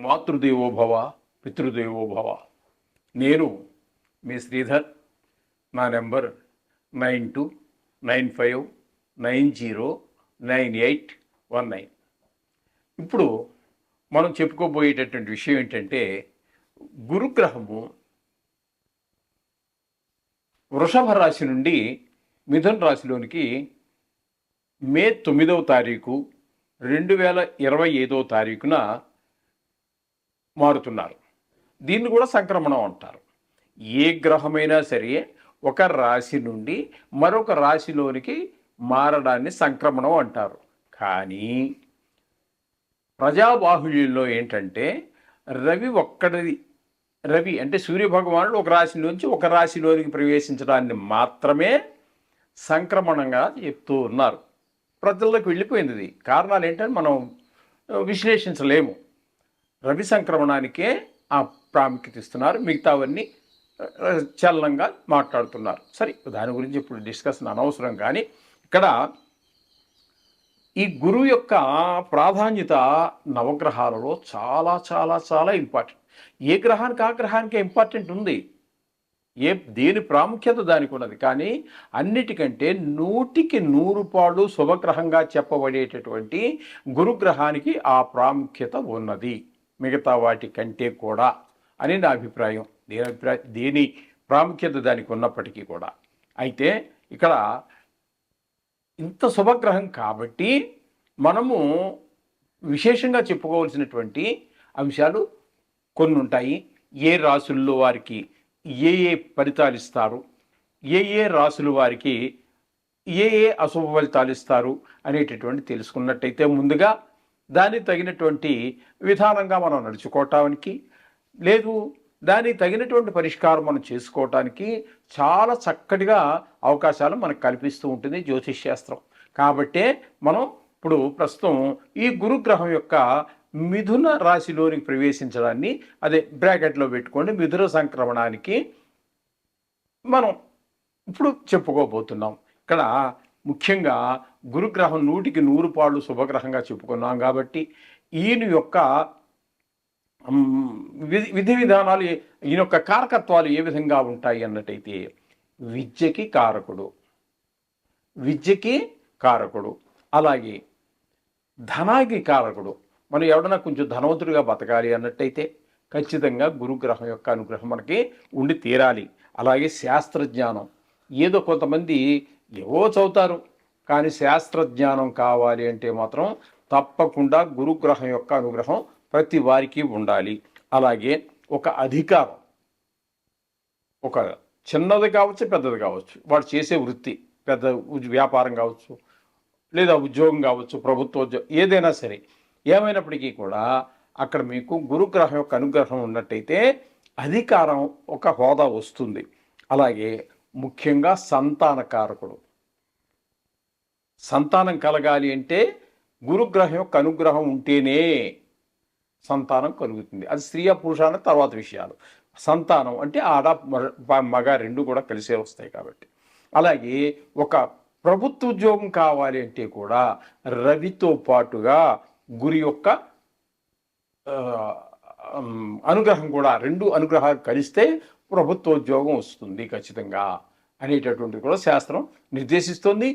మాతృదేవోభవ పితృదేవోభవ. నేను మీ శ్రీధర్. నా నెంబర్ 9295909819. ఇప్పుడు మనం చెప్పుకోబోయేటటువంటి విషయం ఏంటంటే, గురుగ్రహము వృషభ రాశి నుండి మిథున రాశిలోనికి మే 9వ తారీఖు 2025వ తారీఖున మారుతున్నారు. దీన్ని కూడా సంక్రమణం అంటారు. ఏ గ్రహమైనా సరే ఒక రాశి నుండి మరొక రాశిలోనికి మారడాన్ని సంక్రమణం అంటారు. కానీ ప్రజాబాహుళ్యంలో ఏంటంటే, రవి అంటే సూర్యభగవానుడు ఒక రాశి నుంచి ఒక రాశిలోనికి ప్రవేశించడాన్ని మాత్రమే సంక్రమణంగా చెప్తూ ఉన్నారు. ప్రజల్లోకి వెళ్ళిపోయింది. ఇది కారణాలు ఏంటని మనం విశ్లేషించలేము. రవి సంక్రమణానికే ఆ ప్రాముఖ్యత ఇస్తున్నారు, మిగతావన్నీ చలనంగా మాట్లాడుతున్నారు. సరే, దాని గురించి ఇప్పుడు డిస్కషన్ అనవసరం. కానీ ఇక్కడ ఈ గురువు యొక్క ప్రాధాన్యత నవగ్రహాలలో చాలా చాలా చాలా ఇంపార్టెంట్. ఏ గ్రహానికి ఆ గ్రహానికే ఇంపార్టెంట్ ఉంది, దేని ప్రాముఖ్యత దానికి ఉన్నది. కానీ అన్నిటికంటే 100కి 100 పాళ్ళు శుభగ్రహంగా చెప్పబడేటటువంటి గురుగ్రహానికి ఆ ప్రాముఖ్యత ఉన్నది, మిగతా వాటి కంటే కూడా అని నా అభిప్రాయం. దేని ప్రాముఖ్యత దానికి ఉన్నప్పటికీ కూడా. అయితే ఇక్కడ ఇంత శుభగ్రహం కాబట్టి మనము విశేషంగా చెప్పుకోవాల్సినటువంటి అంశాలు కొన్ని ఉంటాయి. ఏ రాసుల్లో వారికి ఏ ఫలితాలు ఇస్తారు, ఏ రాసులు వారికి ఏ అశుభ ఫలితాలు ఇస్తారు అనేటటువంటి తెలుసుకున్నట్టయితే, ముందుగా దానికి తగినటువంటి విధానంగా మనం నడుచుకోవటానికి, లేదు దానికి తగినటువంటి పరిష్కారం మనం చేసుకోవటానికి చాలా చక్కటిగా అవకాశాలు మనకు కల్పిస్తూ ఉంటుంది జ్యోతిష్ శాస్త్రం. కాబట్టే మనం ఇప్పుడు ప్రస్తుతం ఈ గురుగ్రహం యొక్క మిథున రాశిలోనికి ప్రవేశించడాన్ని, అదే బ్రాకెట్లో పెట్టుకోండి, మిథున సంక్రమణానికి మనం ఇప్పుడు చెప్పుకోబోతున్నాం. ఇక్కడ ముఖ్యంగా గురుగ్రహం 100కి 100 పాళ్ళు శుభగ్రహంగా చెప్పుకున్నాం. కాబట్టి ఈయన యొక్క విధి విధానాలు, ఈయన యొక్క కారకత్వాలు ఏ విధంగా ఉంటాయి అన్నట్టయితే, విద్యకి కారకుడు, అలాగే ధనానికి కారకుడు. మనం ఎవడన్నా కొంచెం ధనవంతుడిగా బతకాలి అన్నట్టయితే ఖచ్చితంగా గురుగ్రహం యొక్క అనుగ్రహం మనకి ఉండి తీరాలి. అలాగే శాస్త్రజ్ఞానం, ఏదో కొంతమంది ఏవో చదువుతారు, కానీ శాస్త్రజ్ఞానం కావాలి అంటే మాత్రం తప్పకుండా గురుగ్రహం యొక్క అనుగ్రహం ప్రతి వారికి ఉండాలి. అలాగే ఒక అధికారం, ఒక చిన్నది కావచ్చు పెద్దది కావచ్చు, వాడు చేసే వృత్తి, పెద్ద వ్యాపారం కావచ్చు, లేదా ఉద్యోగం కావచ్చు, ప్రభుత్వ ఉద్యోగం, ఏదైనా సరే, ఏమైనప్పటికీ కూడా అక్కడ మీకు గురుగ్రహం యొక్క అనుగ్రహం ఉన్నట్టయితే అధికారం, ఒక హోదా వస్తుంది. అలాగే ముఖ్యంగా సంతానకారకుడు, సంతానం కలగాలి అంటే గురుగ్రహం యొక్క అనుగ్రహం ఉంటేనే సంతానం కలుగుతుంది. అది స్త్రీ పురుష అనే తర్వాత విషయాలు. సంతానం అంటే ఆడ మగ రెండు కూడా కలిసే వస్తాయి కాబట్టి. అలాగే ఒక ప్రభుత్వ ఉద్యోగం కావాలి అంటే కూడా రవితో పాటుగా గురి యొక్క అనుగ్రహం కూడా, 2 అనుగ్రహాలు కలిస్తే ప్రభుత్వ ఉద్యోగం వస్తుంది ఖచ్చితంగా అనేటటువంటి కూడా శాస్త్రం నిర్దేశిస్తుంది.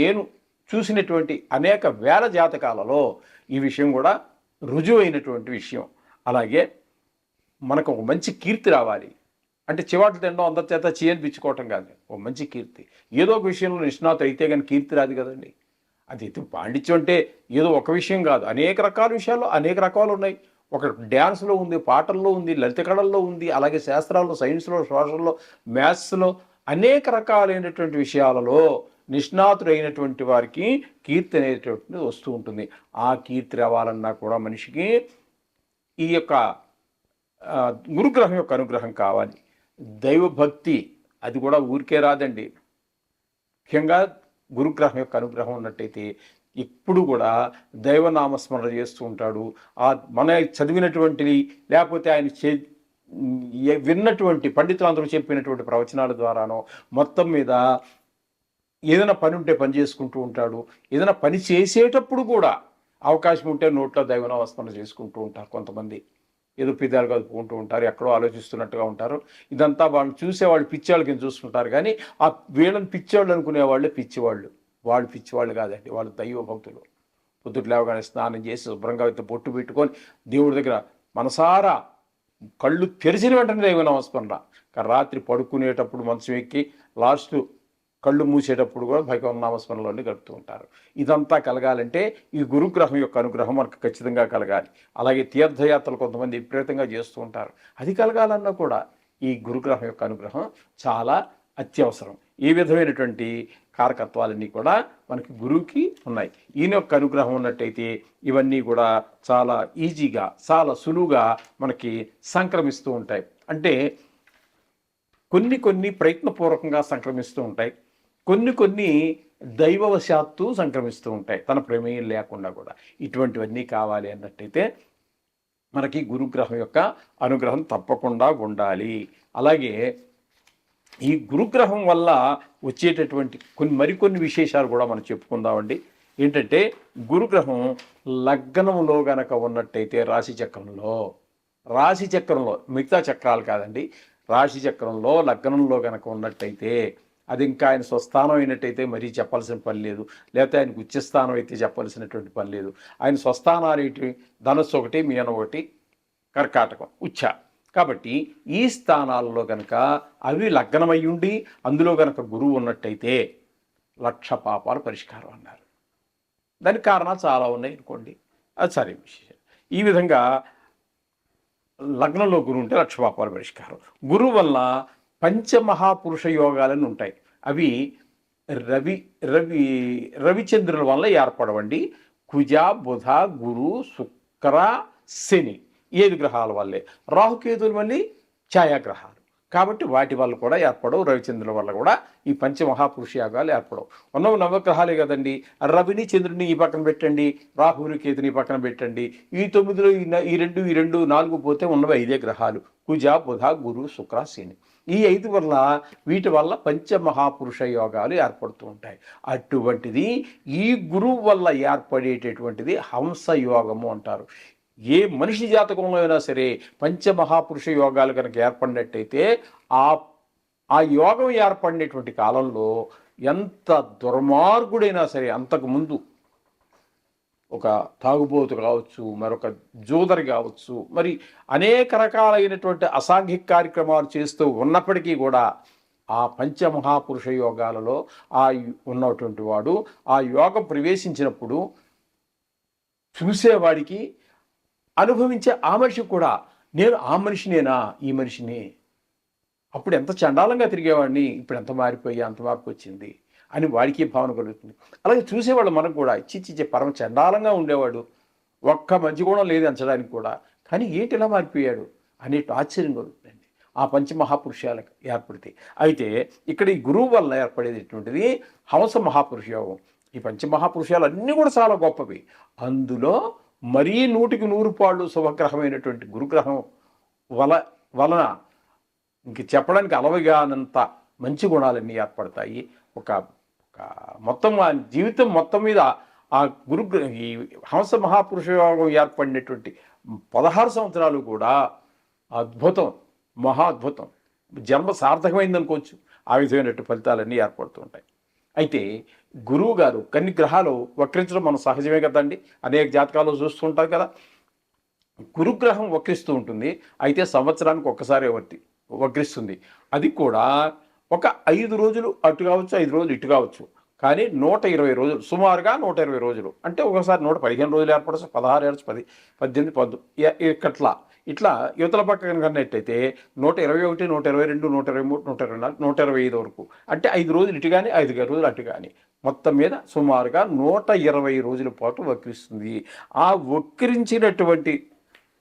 నేను చూసినటువంటి అనేక వేల జాతకాలలో ఈ విషయం కూడా రుజువైనటువంటి విషయం. అలాగే మనకు ఒక మంచి కీర్తి రావాలి అంటే చివాట్లు తినడం, అందరి చేత చేయనిపించుకోవటం కాదు, ఒక మంచి కీర్తి. ఏదో ఒక విషయంలో నిష్ణాత అయితే కానీ కీర్తి రాదు కదండి. అది పాండిత్యం అంటే ఏదో ఒక విషయం కాదు, అనేక రకాల విషయాల్లో అనేక రకాలు ఉన్నాయి. ఒక డ్యాన్స్లో ఉంది, పాటల్లో ఉంది, లలిత కళల్లో ఉంది, అలాగే శాస్త్రాల్లో, సైన్స్లో, సోషల్లో, మ్యాథ్స్లో అనేక రకాలైనటువంటి విషయాలలో నిష్ణాతుడైనటువంటి వారికి కీర్తి అనేటువంటిది వస్తూ ఉంటుంది. ఆ కీర్తి రావాలన్నా కూడా మనిషికి ఈ యొక్క గురుగ్రహం యొక్క అనుగ్రహం కావాలి. దైవభక్తి, అది కూడా ఊరికే రాదండి. ముఖ్యంగా గురుగ్రహం యొక్క అనుగ్రహం ఉన్నట్టయితే ఎప్పుడు కూడా దైవనామస్మరణ చేస్తూ ఉంటాడు. మన చదివినటువంటి, లేకపోతే ఆయన విన్నటువంటి పండితులందరూ చెప్పినటువంటి ప్రవచనాల ద్వారానో మొత్తం మీద ఏదైనా పని ఉంటే పని చేసుకుంటూ ఉంటాడు. ఏదైనా పని చేసేటప్పుడు కూడా అవకాశం ఉంటే నోట్లో దైవనామస్మరణ చేసుకుంటూ ఉంటారు కొంతమంది. ఏదో పెదాలు కదుపుకుంటూ ఉంటారు, ఎక్కడో ఆలోచిస్తున్నట్టుగా ఉంటారు. ఇదంతా వాళ్ళు చూసేవాళ్ళు పిచ్చివాళ్ళ కింద చూస్తుంటారు. కానీ ఆ వీళ్ళని పిచ్చివాళ్ళు అనుకునేవాళ్ళే పిచ్చివాళ్ళు. వాళ్ళు పిచ్చివాళ్ళు కాదండి, వాళ్ళు దైవ భక్తులు. పొద్దుట లేవగానే స్నానం చేసి శుభ్రంగా బొట్టు పెట్టుకొని దేవుడి దగ్గర మనసారా కళ్ళు తెరిచిన వెంటనే దైవ నమస్మరణ. రాత్రి పడుకునేటప్పుడు మంచం ఎక్కి లాస్ట్ కళ్ళు మూసేటప్పుడు కూడా భగవన్ నామస్మరణలోనే గడుపుతూ ఉంటారు. ఇదంతా కలగాలంటే ఈ గురుగ్రహం యొక్క అనుగ్రహం మనకు ఖచ్చితంగా కలగాలి. అలాగే తీర్థయాత్రలు కొంతమంది విపరీతంగా చేస్తూ ఉంటారు. అది కలగాలన్నా కూడా ఈ గురుగ్రహం యొక్క అనుగ్రహం చాలా అత్యవసరం. ఈ విధమైనటువంటి కారకత్వాలన్నీ కూడా మనకి గురువుకి ఉన్నాయి. ఈయన యొక్క అనుగ్రహం ఉన్నట్టయితే ఇవన్నీ కూడా చాలా ఈజీగా, చాలా సులువుగా మనకి సంక్రమిస్తూ ఉంటాయి. అంటే కొన్ని ప్రయత్నపూర్వకంగా సంక్రమిస్తూ ఉంటాయి, కొన్ని దైవవశాత్తు సంక్రమిస్తూ ఉంటాయి, తన ప్రమేయం లేకుండా కూడా. ఇటువంటివన్నీ కావాలి అన్నట్టయితే మనకి గురుగ్రహం యొక్క అనుగ్రహం తప్పకుండా ఉండాలి. అలాగే ఈ గురుగ్రహం వల్ల వచ్చేటటువంటి మరికొన్ని విశేషాలు కూడా మనం చెప్పుకుందామండి. ఏంటంటే గురుగ్రహం లగ్నంలో గనక ఉన్నట్టయితే రాశి చక్రంలో మిగతా చక్రాలు కాదండి, రాశి చక్రంలో లగ్నంలో గనక ఉన్నట్టయితే అది ఇంకా ఆయన స్వస్థానం అయినట్టయితే మరీ చెప్పాల్సిన పని లేదు, లేకపోతే ఆయనకు ఉచ్చస్థానం అయితే చెప్పాల్సినటువంటి పని లేదు. ఆయన స్వస్థానాలు ఏంటి? ధనస్సు ఒకటి, మీన ఒకటి, కర్కాటకం, ఉచ్చ. కాబట్టి ఈ స్థానాల్లో కనుక అవి లగ్నమై ఉండి అందులో కనుక గురువు ఉన్నట్టయితే 1,00,000 పాపాలు పరిష్కారం అన్నారు. దానికి కారణాలు చాలా ఉన్నాయి అనుకోండి, అది సరే విషయం. ఈ విధంగా లగ్నంలో గురువు ఉంటే 1,00,000 పాపాలు పరిష్కారం. గురువు వల్ల పంచమహాపురుష యోగాలని ఉంటాయి. అవి రవిచంద్రుల వల్ల ఏర్పడవండి. కుజ, బుధ, గురు, శుక్ర, శని 7 గ్రహాల వల్లే. రాహుకేతువులు మళ్ళీ ఛాయాగ్రహాలు కాబట్టి వాటి వల్ల కూడా ఏర్పడవు. రవిచంద్రుల వల్ల కూడా ఈ పంచమహాపురుష యాగాలు ఏర్పడవు. ఉన్నవి నవగ్రహాలే కదండి. రవిని చంద్రుని ఈ పక్కన పెట్టండి, రాహుని కేతుని పక్కన పెట్టండి. ఈ 9లో ఈ రెండు 4 పోతే ఉన్నవి 5 గ్రహాలు: కుజ, బుధ, గురు, శుక్ర, శని. ఈ 5 వల్ల వీటి వల్ల పంచమహాపురుష యోగాలు ఏర్పడుతూ ఉంటాయి. అటువంటిది ఈ గురువు వల్ల ఏర్పడేటటువంటిది హంస యోగము అంటారు. ఏ మనిషి జాతకంలో అయినా సరే పంచమహాపురుష యోగాలు కనుక ఏర్పడినట్టయితే ఆ యోగం ఏర్పడినటువంటి కాలంలో ఎంత దుర్మార్గుడైనా సరే, అంతకుముందు ఒక తాగుబోతు కావచ్చు, మరొక జోదరి కావచ్చు, మరి అనేక రకాలైనటువంటి అసాంఘిక కార్యక్రమాలు చేస్తూ ఉన్నప్పటికీ కూడా ఆ పంచమహాపురుష యోగాలలో ఉన్నటువంటి వాడు ఆ యోగం ప్రవేశించినప్పుడు చూసేవాడికి, అనుభవించే ఆ మనిషి కూడా, నేను ఆ మనిషినేనా, ఈ మనిషిని, అప్పుడు ఎంత చండాలంగా తిరిగేవాడిని, ఇప్పుడు ఎంత మారిపోయి అంత మార్పు వచ్చింది అని వాడికి భావన కలుగుతుంది. అలాగే చూసేవాళ్ళు మనకు కూడా చిచ్చి పరమ చండాలంగా ఉండేవాడు, ఒక్క మంచి గుణం లేదు అంచడానికి కూడా, కానీ ఏంటి ఇలా మారిపోయాడు అనేటు ఆశ్చర్యం కలుగుతుందండి ఆ పంచమహాపురుషాలకు ఏర్పడితే. అయితే ఇక్కడ ఈ గురువు వల్ల ఏర్పడేటటువంటిది హంస మహాపురుష యోగం. ఈ పంచమహాపురుషాలు అన్నీ కూడా చాలా గొప్పవి. అందులో మరీ 100కి 100 పాళ్ళు శుభగ్రహమైనటువంటి గురుగ్రహం వలన ఇంక చెప్పడానికి అలవిగానంత మంచి గుణాలన్నీ ఏర్పడతాయి. ఒక మొత్తం జీవితం మొత్తం మీద ఆ ఈ హంస మహాపురుష యోగం ఏర్పడినటువంటి 16 సంవత్సరాలు కూడా అద్భుతం, మహా అద్భుతం, జన్మ సార్థకమైందనుకోవచ్చు. ఆ విధమైనటువంటి ఫలితాలన్నీ ఏర్పడుతూ ఉంటాయి. అయితే గురువు గారు కొన్ని గ్రహాలు వక్రించడం మనం సహజమే కదండి, అనేక జాతకాలు చూస్తుంటారు కదా. గురుగ్రహం వక్రిస్తూ ఉంటుంది, అయితే సంవత్సరానికి ఒక్కసారి వక్రిస్తుంది. అది కూడా ఒక 5 రోజులు అటు కావచ్చు, 5 రోజులు ఇటు కావచ్చు. కానీ 120 రోజులు, సుమారుగా 120 రోజులు అంటే ఒకసారి 115 రోజులు ఏర్పడచ్చు, 16 ఏర్చు, 10, 18, 19 ఇట్లా యువతల పక్కన కన్నట్టయితే 121, 122, 123, 124, 125 వరకు. అంటే 5 రోజులు ఇటు కానీ 5 రోజులు అటు కానీ, మొత్తం మీద సుమారుగా 120 రోజుల పాటు వక్రిస్తుంది. ఆ వక్రించినటువంటి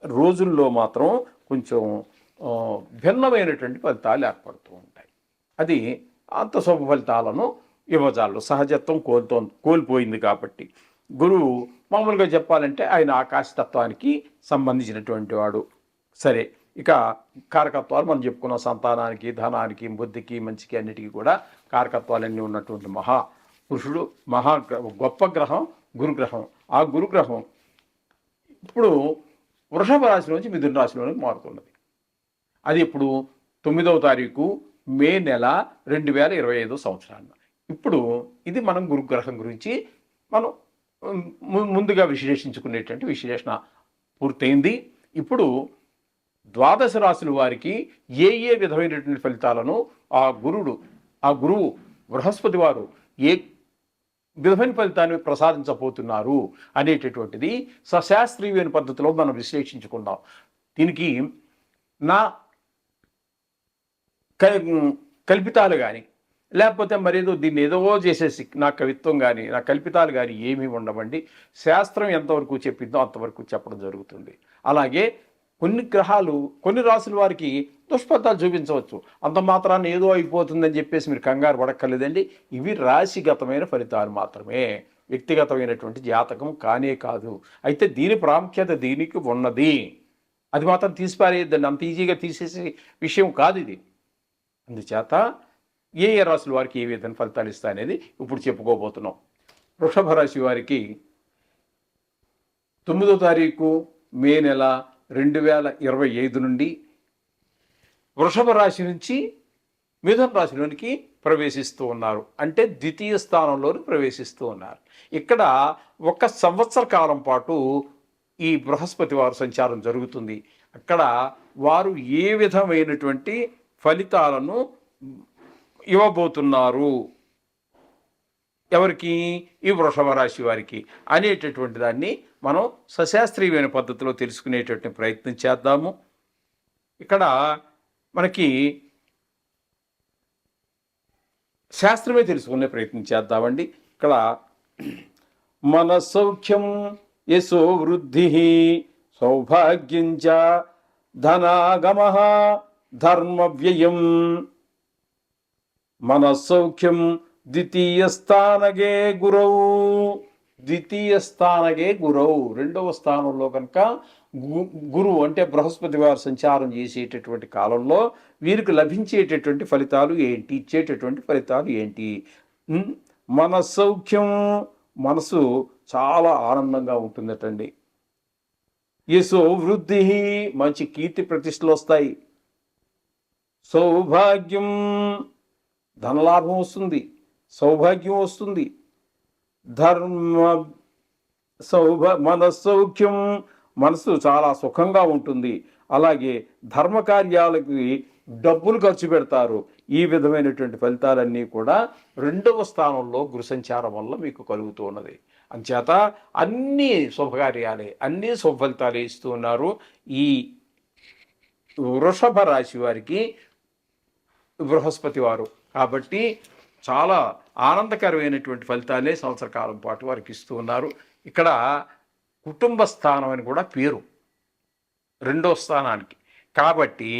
రోజుల్లో మాత్రం కొంచెం భిన్నమైనటువంటి ఫలితాలు ఏర్పడుతూ ఉంటాయి. అది అంత శుభ ఫలితాలను ఇవ్వజాలు, సహజత్వం కోల్పోయింది. కాబట్టి గురువు మామూలుగా చెప్పాలంటే ఆయన ఆకాశతత్వానికి సంబంధించినటువంటి వాడు. సరే, ఇక కారకత్వాలు మనం చెప్పుకున్న సంతానానికి, ధనానికి, బుద్ధికి, మంచికి అన్నిటికీ కూడా కారకత్వాలన్నీ ఉన్నటువంటి మహాపురుషుడు, గొప్ప గ్రహం గురుగ్రహం. ఆ గురుగ్రహం ఇప్పుడు వృషభ రాశిలోంచి మిథున రాశిలోనికి మారుతున్నది. అది ఇప్పుడు 9వ తారీఖు మే నెల 2025 సంవత్సరాన్ని. ఇప్పుడు ఇది మనం గురుగ్రహం గురించి మనం ముందుగా విశ్లేషించుకునేటువంటి విశ్లేషణ పూర్తయింది. ఇప్పుడు ద్వాదశ రాశుల వారికి ఏ ఏ విధమైనటువంటి ఫలితాలను ఆ గురువు బృహస్పతి వారు ఏ విధమైన ఫలితాన్ని ప్రసాదించబోతున్నారు అనేటటువంటిది సశాస్త్రీయమైన పద్ధతిలో మనం విశ్లేషించుకుందాం. దీనికి నా కల్పితాలు కానీ లేకపోతే మరేదో దీన్ని ఏదో చేసేసి నా కవిత్వం కానీ నా కల్పితాలు కానీ ఏమీ ఉండవండి. శాస్త్రం ఎంతవరకు చెప్పిందో అంతవరకు చెప్పడం జరుగుతుంది. అలాగే కొన్ని గ్రహాలు కొన్ని రాసుల వారికి దుష్ఫలితాలు చూపించవచ్చు. అంత మాత్రాన్ని ఏదో అయిపోతుందని చెప్పేసి మీరు కంగారు పడక్కర్లేదండి. ఇవి రాశిగతమైన ఫలితాలు మాత్రమే, వ్యక్తిగతమైనటువంటి జాతకం కానే కాదు. అయితే దీని ప్రాముఖ్యత దీనికి ఉన్నది. అది మాత్రం తీసిపారేయద్దండి, అంత ఈజీగా తీసేసే విషయం కాదు ఇది. అందుచేత ఏ ఏ రాశుల వారికి ఏ విధంగా ఫలితాలు ఇస్తాయనేది ఇప్పుడు చెప్పుకోబోతున్నాం. వృషభ రాశి వారికి 9వ తారీఖు మే నెల 2025 నుండి వృషభ రాశి నుంచి మిథున రాశిలోనికి ప్రవేశిస్తూ ఉన్నారు. అంటే ద్వితీయ స్థానంలోని ప్రవేశిస్తూ ఉన్నారు. ఇక్కడ 1 సంవత్సర కాలం పాటు ఈ బృహస్పతి వారు సంచారం జరుగుతుంది. అక్కడ వారు ఏ విధమైనటువంటి ఫలితాలను ఇవ్వబోతున్నారు ఎవరికి, ఈ వృషభ రాశి వారికి అనేటటువంటి దాన్ని మనం సశాస్త్రీయమైన పద్ధతిలో తెలుసుకునేటటువంటి ప్రయత్నం చేద్దాము. ఇక్కడ మనకి శాస్త్రమే తెలుసుకునే ప్రయత్నం చేద్దామండి. ఇక్కడ మన సౌఖ్యం యశో వృద్ధి సౌభాగ్యంచ ధనాగమ ధర్మ వ్యయం. మన సౌఖ్యం ద్వితీయ స్థానగే గురవు. ద్వితీయ స్థానగే గురవు, రెండవ స్థానంలో కనుక గురువు అంటే బృహస్పతి వారు సంచారం చేసేటటువంటి కాలంలో వీరికి లభించేటటువంటి ఫలితాలు ఏంటి, ఇచ్చేటటువంటి ఫలితాలు ఏంటి? మన సౌఖ్యం, మనసు చాలా ఆనందంగా ఉంటుందటండి. యశో వృద్ధి, మంచి కీర్తి ప్రతిష్టలు వస్తాయి. సౌభాగ్యం, ధనలాభం వస్తుంది, సౌభాగ్యం వస్తుంది. మన సౌఖ్యం, మనసు చాలా సుఖంగా ఉంటుంది. అలాగే ధర్మ కార్యాలకి డబ్బులు ఖర్చు పెడతారు. ఈ విధమైనటువంటి ఫలితాలన్నీ కూడా రెండవ స్థానంలో గురు సంచారం వల్ల మీకు కలుగుతూ ఉన్నది. అంచేత అన్ని శుభకార్యాలే, అన్ని శుభ ఫలితాలే ఇస్తూ ఉన్నారు ఈ వృషభ రాశి వారికి బృహస్పతి వారు. కాబట్టి చాలా ఆనందకరమైనటువంటి ఫలితాలే సంవత్సర కాలం పాటు వారికి ఇస్తూ ఉన్నారు. ఇక్కడ కుటుంబ స్థానం అని కూడా పేరు రెండో స్థానానికి. కాబట్టి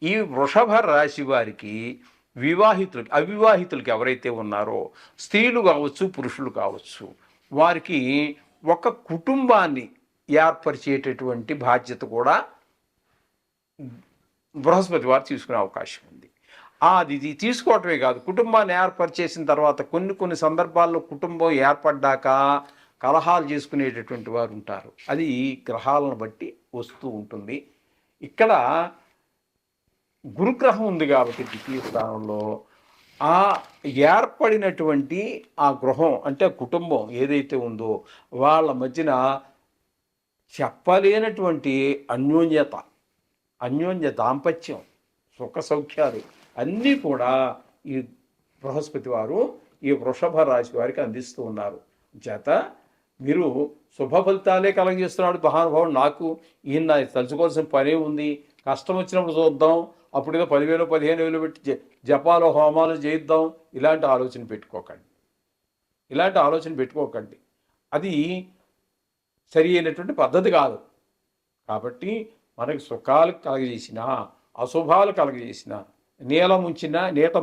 ఈ వృషభ రాశి వారికి వివాహితులకి అవివాహితులకి ఎవరైతే ఉన్నారో, స్త్రీలు కావచ్చు పురుషులు కావచ్చు, వారికి ఒక కుటుంబాన్ని ఏర్పరిచేటటువంటి బాధ్యత కూడా బృహస్పతి వారు తీసుకునే అవకాశం ఉంది. ఇది తీసుకోవటమే కాదు, కుటుంబాన్ని ఏర్పరిచేసిన తర్వాత కొన్ని సందర్భాల్లో కుటుంబం ఏర్పడ్డాక కలహాలు చేసుకునేటటువంటి వారు ఉంటారు. అది గ్రహాలను బట్టి వస్తూ ఉంటుంది. ఇక్కడ గురుగ్రహం ఉంది కాబట్టి ద్వితీయ స్థానంలో ఆ ఏర్పడినటువంటి ఆ గృహం అంటే కుటుంబం ఏదైతే ఉందో వాళ్ళ మధ్యన చెప్పలేనటువంటి అన్యోన్య దాంపత్యం, సుఖ సౌఖ్యాలు అన్నీ కూడా ఈ బృహస్పతి వారు ఈ వృషభ రాశి వారికి అందిస్తూ ఉన్నారు. చేత మీరు శుభ ఫలితాలే కలగజేస్తున్నాడు మహానుభావుడు. నాకు ఈయన తలుచుకోవాల్సిన పనే ఉంది, కష్టం వచ్చినప్పుడు చూద్దాం, అప్పుడు ఏదో 10,000 15,000 పెట్టి జపాలు హోమాలు చేయిద్దాం, ఇలాంటి ఆలోచన పెట్టుకోకండి. అది సరి అయినటువంటి పద్ధతి కాదు. కాబట్టి మనకి సుఖాలు కలగజేసిన అశుభాలు కలగజేసిన నీట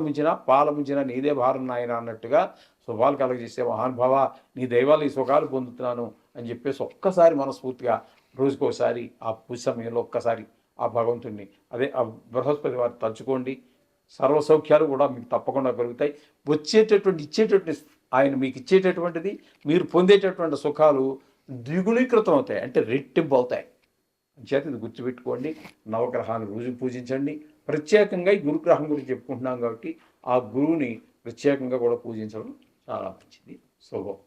ముంచినా పాల ముంచినా నీదే భారం నాయన అన్నట్టుగా శుభాలు కలగజేసే మహానుభావ నీ దైవాలు ఈ సుఖాలు పొందుతున్నాను అని చెప్పేసి ఒక్కసారి మనస్ఫూర్తిగా రోజుకోసారి ఆ పూజ సమయంలో ఒక్కసారి ఆ భగవంతుడిని అదే ఆ బృహస్పతి వారు తలుచుకోండి. సర్వసౌఖ్యాలు కూడా మీకు తప్పకుండా కలుగుతాయి. ఇచ్చేటటువంటి ఆయన మీకు ఇచ్చేటటువంటిది, మీరు పొందేటటువంటి సుఖాలు ద్విగుణీకృతం అవుతాయి, అంటే రెట్టింపు అవుతాయి. చేత ఇది గుర్తుపెట్టుకోండి. నవగ్రహాన్ని రోజు పూజించండి. ప్రత్యేకంగా ఈ గురుగ్రహం గురించి చెప్పుకుంటున్నాం కాబట్టి ఆ గురువుని ప్రత్యేకంగా కూడా పూజించడం చాలా మంచిది. శుభం.